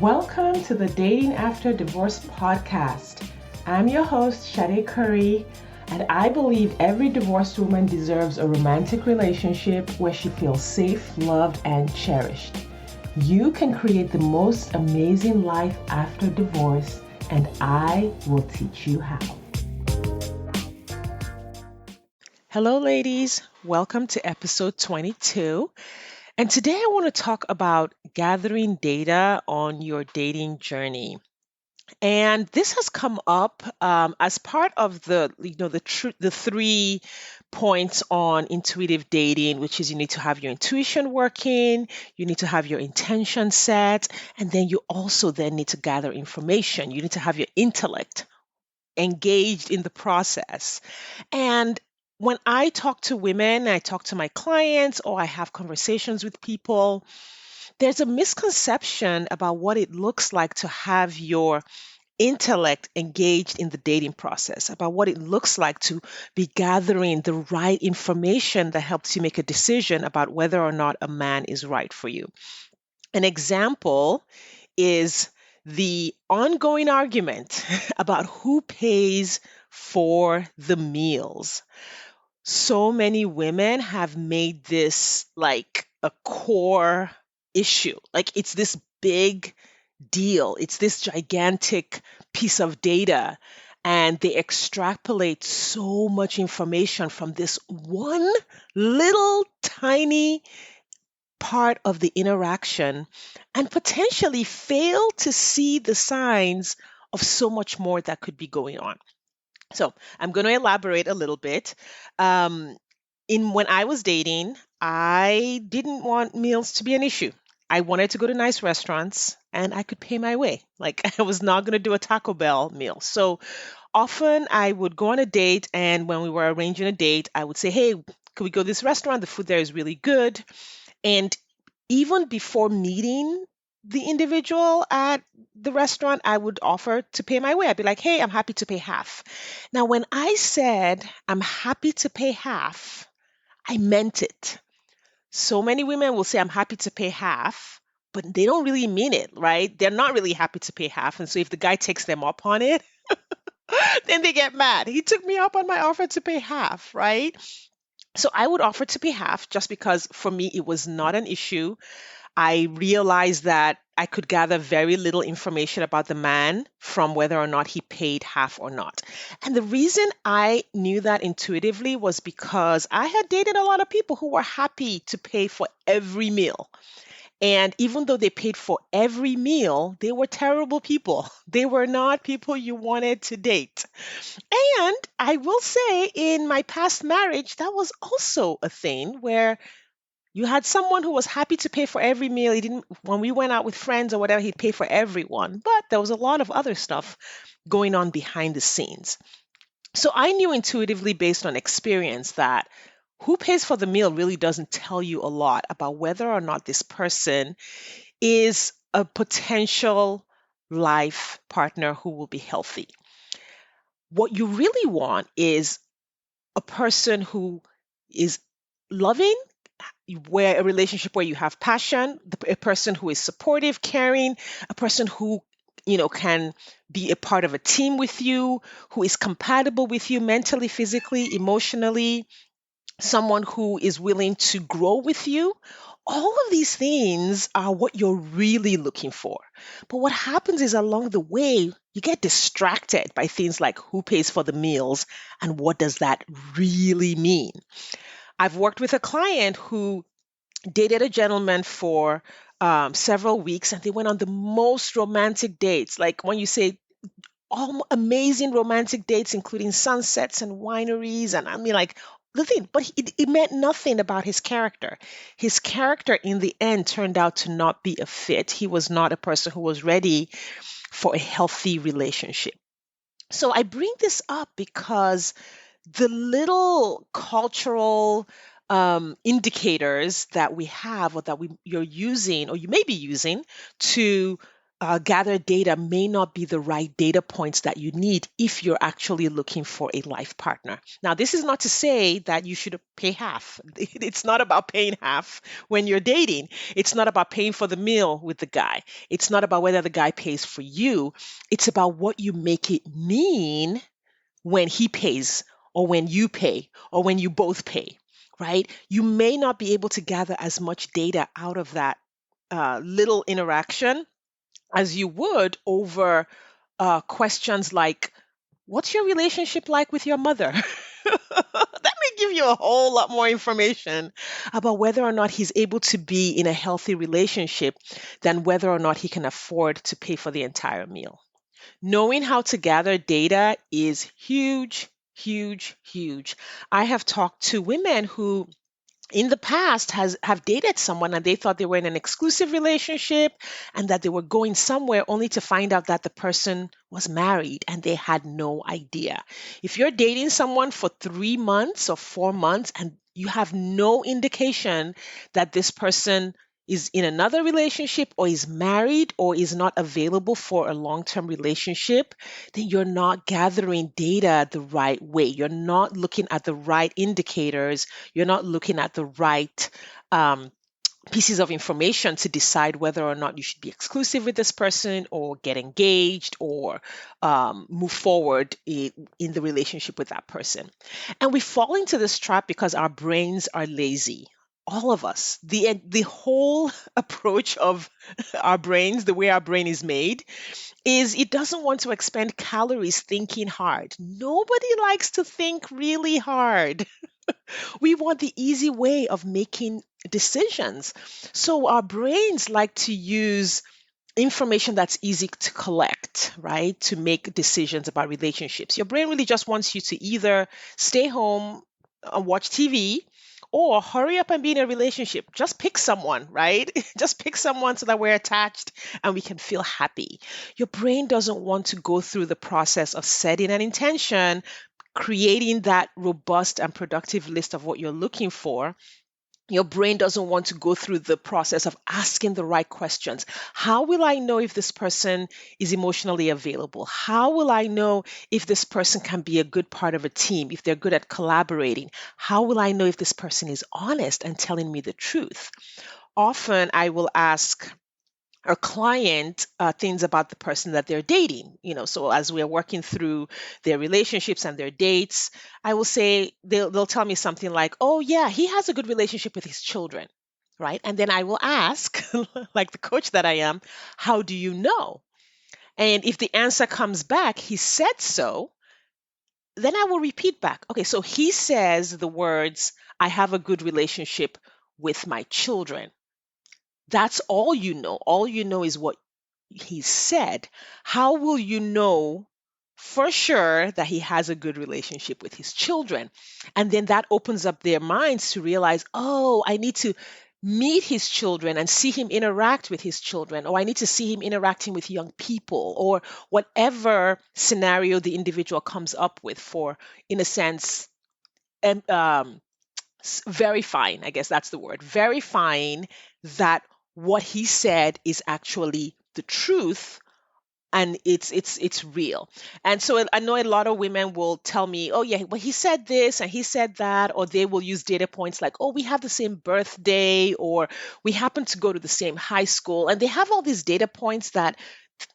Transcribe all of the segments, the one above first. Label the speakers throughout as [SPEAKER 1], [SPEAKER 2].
[SPEAKER 1] Welcome to the Dating After Divorce podcast. I'm your host, Shade Curry, and I believe every divorced woman deserves a romantic relationship where she feels safe, loved, and cherished. You can create the most amazing life after divorce, and I will teach you how. Hello, ladies. Welcome to episode 22. And today I want to talk about gathering data on your dating journey. And this has come up as part of the 3 points on intuitive dating, which is you need to have your intuition working, you need to have your intention set, and then you also then need to gather information. You need to have your intellect engaged in the process. And when I talk to women, I talk to my clients, or I have conversations with people, there's a misconception about what it looks like to have your intellect engaged in the dating process, about what it looks like to be gathering the right information that helps you make a decision about whether or not a man is right for you. An example is the ongoing argument about who pays for the meals. So many women have made this like a core issue. Like it's this big deal, it's this gigantic piece of data. And they extrapolate so much information from this one little tiny part of the interaction and potentially fail to see the signs of so much more that could be going on. So I'm going to elaborate a little bit. Um, in when I was dating, I didn't want meals to be an issue. I wanted to go to nice restaurants and I could pay my way. Like I was not going to do a Taco Bell meal. So often I would go on a date, and when we were arranging a date, I would say, "Hey, could we go to this restaurant? The food there is really good." And even before meeting the individual at the restaurant, I would offer to pay my way. I'd be like, "Hey, I'm happy to pay half." Now, when I said I'm happy to pay half, I meant it. So many women will say, "I'm happy to pay half," but they don't really mean it, right? They're not really happy to pay half. And so if the guy takes them up on it, then they get mad. He took me up on my offer to pay half, right? So I would offer to pay half just because for me it was not an issue. I realized that I could gather very little information about the man from whether or not he paid half or not. And the reason I knew that intuitively was because I had dated a lot of people who were happy to pay for every meal. And even though they paid for every meal, they were terrible people. They were not people you wanted to date. And I will say, in my past marriage, that was also a thing where you had someone who was happy to pay for every meal. He didn't, when we went out with friends or whatever, he'd pay for everyone. But there was a lot of other stuff going on behind the scenes. So I knew intuitively, based on experience, that who pays for the meal really doesn't tell you a lot about whether or not this person is a potential life partner who will be healthy. What you really want is a person who is loving, where a relationship where you have passion, a person who is supportive, caring, a person who can be a part of a team with you, who is compatible with you mentally, physically, emotionally, someone who is willing to grow with you. All of these things are what you're really looking for. But what happens is along the way, you get distracted by things like who pays for the meals and what does that really mean. I've worked with a client who dated a gentleman for several weeks, and they went on the most romantic dates. Like when you say all amazing romantic dates, including sunsets and wineries, and I mean, like the thing, but it meant nothing about his character. His character in the end turned out to not be a fit. He was not a person who was ready for a healthy relationship. So I bring this up because the little cultural indicators that we have, or that you're using, or you may be using to gathered data may not be the right data points that you need if you're actually looking for a life partner. Now, this is not to say that you should pay half. It's not about paying half when you're dating. It's not about paying for the meal with the guy. It's not about whether the guy pays for you. It's about what you make it mean when he pays or when you pay or when you both pay, right? You may not be able to gather as much data out of that little interaction as you would over questions like, what's your relationship like with your mother? That may give you a whole lot more information about whether or not he's able to be in a healthy relationship than whether or not he can afford to pay for the entire meal. Knowing how to gather data is huge, huge, huge. I have talked to women who in the past have dated someone and they thought they were in an exclusive relationship and that they were going somewhere only to find out that the person was married and they had no idea. If you're dating someone for 3 months or 4 months and you have no indication that this person is in another relationship or is married or is not available for a long-term relationship, then you're not gathering data the right way. You're not looking at the right indicators. You're not looking at the right pieces of information to decide whether or not you should be exclusive with this person or get engaged or move forward in the relationship with that person. And we fall into this trap because our brains are lazy. All of us, the whole approach of our brains, the way our brain is made, is it doesn't want to expend calories thinking hard. Nobody likes to think really hard. We want the easy way of making decisions. So our brains like to use information that's easy to collect, right? To make decisions about relationships. Your brain really just wants you to either stay home and watch TV or hurry up and be in a relationship. Just pick someone, right? Just pick someone so that we're attached and we can feel happy. Your brain doesn't want to go through the process of setting an intention, creating that robust and productive list of what you're looking for. Your brain doesn't want to go through the process of asking the right questions. How will I know if this person is emotionally available? How will I know if this person can be a good part of a team, if they're good at collaborating? How will I know if this person is honest and telling me the truth? Often I will ask or client things about the person that they're dating. So as we're working through their relationships and their dates, I will say they'll tell me something like, oh yeah, he has a good relationship with his children, right? And then I will ask, like the coach that I am, how do you know? And if the answer comes back, he said so, then I will repeat back, okay, so he says the words, I have a good relationship with my children. That's all you know. All you know is what he said. How will you know for sure that he has a good relationship with his children? And then that opens up their minds to realize, oh, I need to meet his children and see him interact with his children, or I need to see him interacting with young people, or whatever scenario the individual comes up with for, in a sense, um, um, verifying, I guess that's the word, verifying that what he said is actually the truth and it's real. And so I know a lot of women will tell me, oh yeah, well he said this and he said that, or they will use data points like, oh, we have the same birthday, or we happen to go to the same high school, and they have all these data points that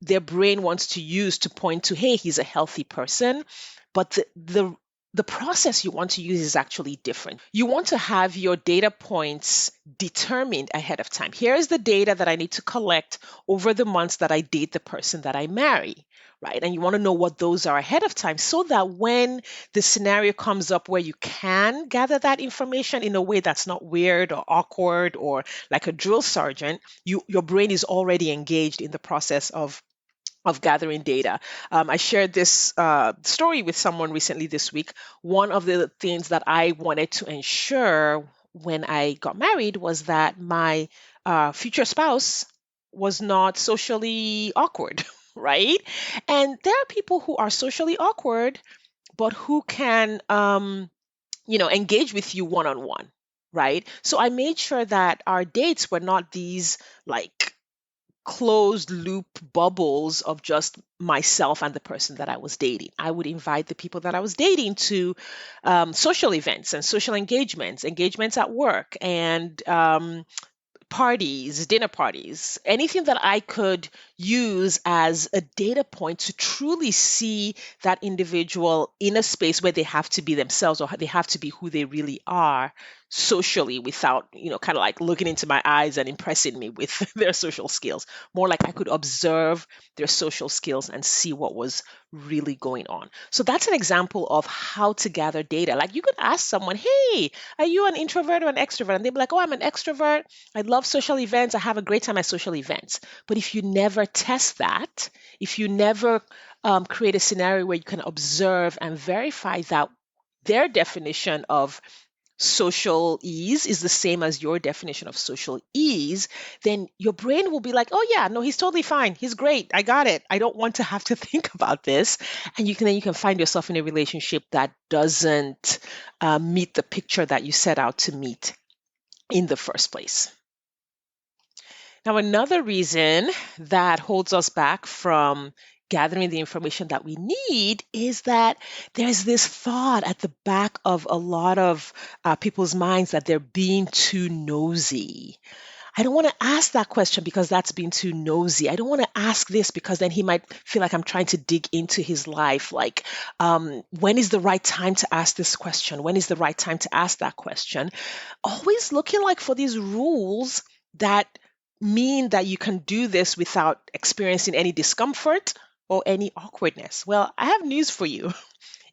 [SPEAKER 1] their brain wants to use to point to, hey, he's a healthy person. But the process you want to use is actually different. You want to have your data points determined ahead of time. Here is the data that I need to collect over the months that I date the person that I marry, right? And you want to know what those are ahead of time so that when the scenario comes up where you can gather that information in a way that's not weird or awkward or like a drill sergeant, your brain is already engaged in the process of gathering data. I shared this story with someone recently this week. One of the things that I wanted to ensure when I got married was that my future spouse was not socially awkward, right? And there are people who are socially awkward, but who can, engage with you one on one, right? So I made sure that our dates were not these like closed loop bubbles of just myself and the person that I was dating. I would invite the people that I was dating to social events and social engagements, engagements at work, and parties, dinner parties, anything that I could use as a data point to truly see that individual in a space where they have to be themselves or they have to be who they really are socially without, kind of like looking into my eyes and impressing me with their social skills. More like I could observe their social skills and see what was really going on. So that's an example of how to gather data. Like you could ask someone, hey, are you an introvert or an extrovert? And they'd be like, oh, I'm an extrovert. I love social events. I have a great time at social events. But if you never test that, if you never create a scenario where you can observe and verify that their definition of social ease is the same as your definition of social ease, then your brain will be like, oh yeah, no, he's totally fine. He's great. I got it. I don't want to have to think about this. And you can find yourself in a relationship that doesn't meet the picture that you set out to meet in the first place. Now, another reason that holds us back from gathering the information that we need is that there's this thought at the back of a lot of people's minds that they're being too nosy. I don't want to ask that question because that's being too nosy. I don't want to ask this because then he might feel like I'm trying to dig into his life. Like, when is the right time to ask this question? When is the right time to ask that question? Always looking like for these rules that mean that you can do this without experiencing any discomfort or any awkwardness. Well, I have news for you.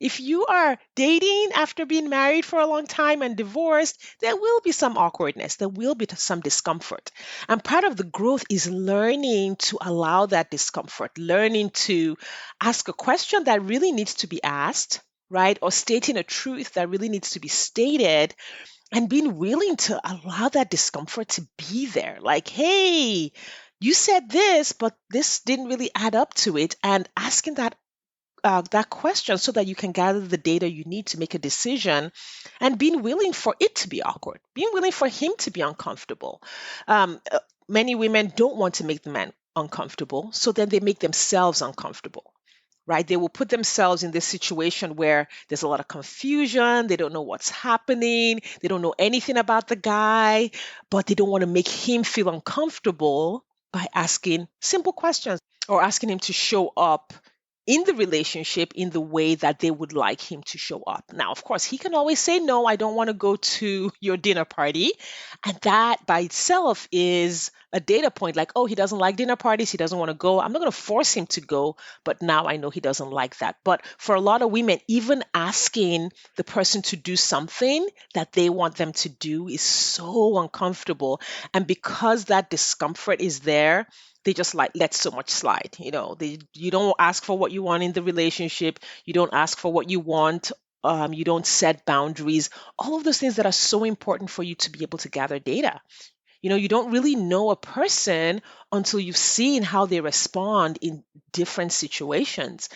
[SPEAKER 1] If you are dating after being married for a long time and divorced, there will be some awkwardness. There will be some discomfort. And part of the growth is learning to allow that discomfort, learning to ask a question that really needs to be asked, right? Or stating a truth that really needs to be stated, and being willing to allow that discomfort to be there. Like, hey, you said this, but this didn't really add up to it. And asking that question so that you can gather the data you need to make a decision, and being willing for it to be awkward, being willing for him to be uncomfortable. Many women don't want to make the man uncomfortable, so then they make themselves uncomfortable. Right? They will put themselves in this situation where there's a lot of confusion. They don't know what's happening. They don't know anything about the guy, but they don't want to make him feel uncomfortable by asking simple questions or asking him to show up in the relationship in the way that they would like him to show up. Now, of course, he can always say, no, I don't want to go to your dinner party. And that by itself is a data point like, oh, he doesn't like dinner parties. He doesn't want to go. I'm not going to force him to go, but now I know he doesn't like that. But for a lot of women, even asking the person to do something that they want them to do is so uncomfortable. And because that discomfort is there, they just like let so much slide. You don't ask for what you want in the relationship. You don't ask for what you want. You don't set boundaries. All of those things that are so important for you to be able to gather data. You don't really know a person until you've seen how they respond in different situations.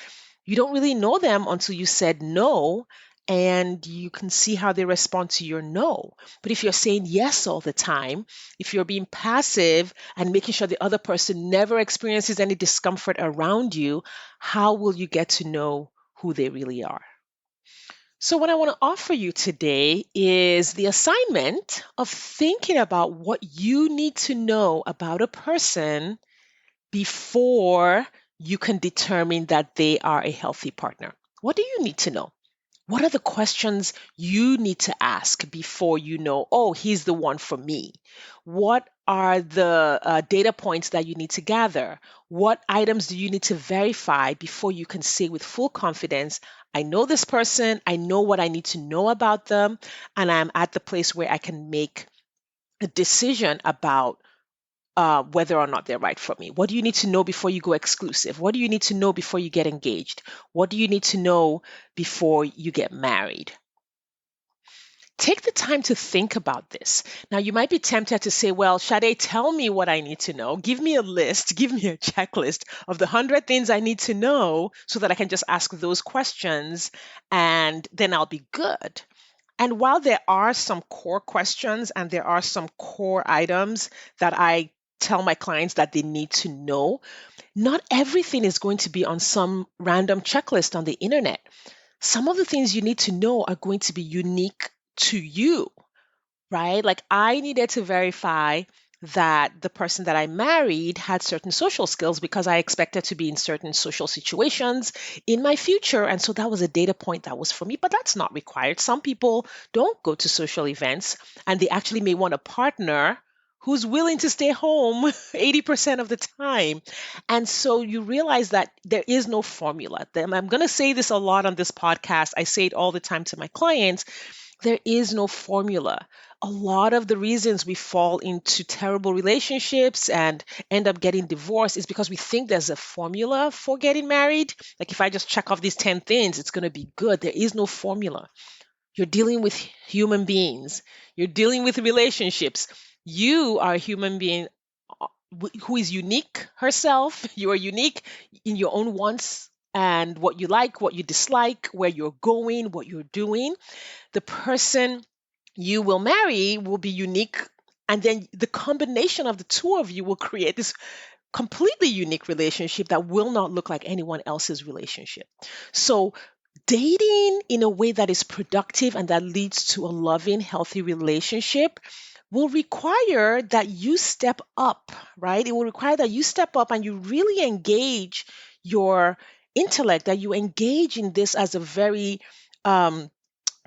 [SPEAKER 1] You don't really know them until you said no, and you can see how they respond to your no. But if you're saying yes all the time, if you're being passive and making sure the other person never experiences any discomfort around you, how will you get to know who they really are? So, what I want to offer you today is the assignment of thinking about what you need to know about a person before you can determine that they are a healthy partner. What do you need to know? What are the questions you need to ask before you know, oh, he's the one for me? What are the data points that you need to gather? What items do you need to verify before you can say with full confidence, I know this person, I know what I need to know about them, and I'm at the place where I can make a decision about whether or not they're right for me. What do you need to know before you go exclusive? What do you need to know before you get engaged? What do you need to know before you get married? Take the time to think about this. Now, you might be tempted to say, well, Sade, tell me what I need to know. Give me a list, give me a checklist of the 100 things I need to know so that I can just ask those questions and then I'll be good. And while there are some core questions and there are some core items that I tell my clients that they need to know, not everything is going to be on some random checklist on the internet. Some of the things you need to know are going to be unique to you, right? Like I needed to verify that the person that I married had certain social skills because I expected to be in certain social situations in my future. And so that was a data point that was for me, but that's not required. Some people don't go to social events and they actually may want a partner who's willing to stay home 80% of the time. And so you realize that there is no formula. I'm going to say this a lot on this podcast. I say it all the time to my clients. There is no formula. A lot of the reasons we fall into terrible relationships and end up getting divorced is because we think there's a formula for getting married. Like if I just check off these 10 things, it's going to be good. There is no formula. You're dealing with human beings, you're dealing with relationships. You are a human being who is unique herself. You are unique in your own wants and what you like, what you dislike, where you're going, what you're doing. The person you will marry will be unique. And then the combination of the two of you will create this completely unique relationship that will not look like anyone else's relationship. So, dating in a way that is productive and that leads to a loving, healthy relationship will require that you step up, right? It will require that you step up and you really engage your intellect, that you engage in this as a very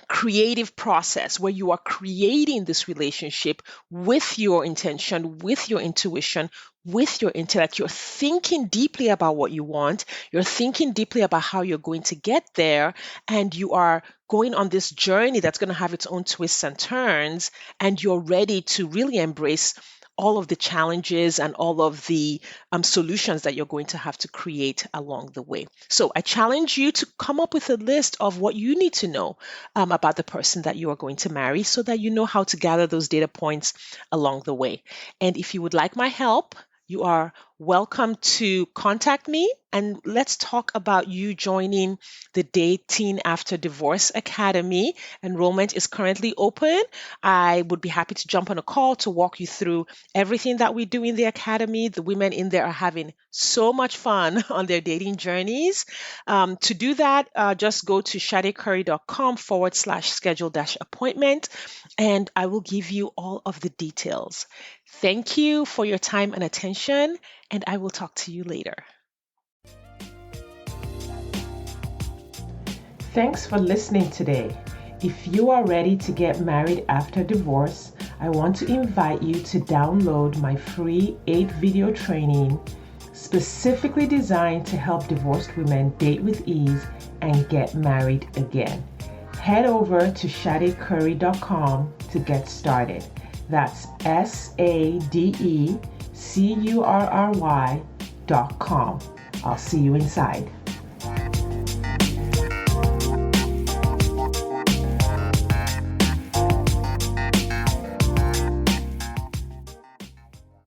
[SPEAKER 1] creative process where you are creating this relationship with your intention, with your intuition, with your intellect. You're thinking deeply about what you want. You're thinking deeply about how you're going to get there. And you are going on this journey that's going to have its own twists and turns. And you're ready to really embrace all of the challenges and all of the solutions that you're going to have to create along the way. So I challenge you to come up with a list of what you need to know about the person that you are going to marry so that you know how to gather those data points along the way. And if you would like my help, you are welcome to contact me and let's talk about you joining the Dating After Divorce Academy. Enrollment is currently open. I would be happy to jump on a call to walk you through everything that we do in the academy. The women in there are having so much fun on their dating journeys. To do that, just go to shadecurry.com/schedule-appointment and I will give you all of the details. Thank you for your time and attention, and I will talk to you later. Thanks for listening today. If you are ready to get married after divorce, I want to invite you to download my free 8-video training specifically designed to help divorced women date with ease and get married again. Head over to shadecurry.com to get started. That's SADECURRY.com. I'll see you inside.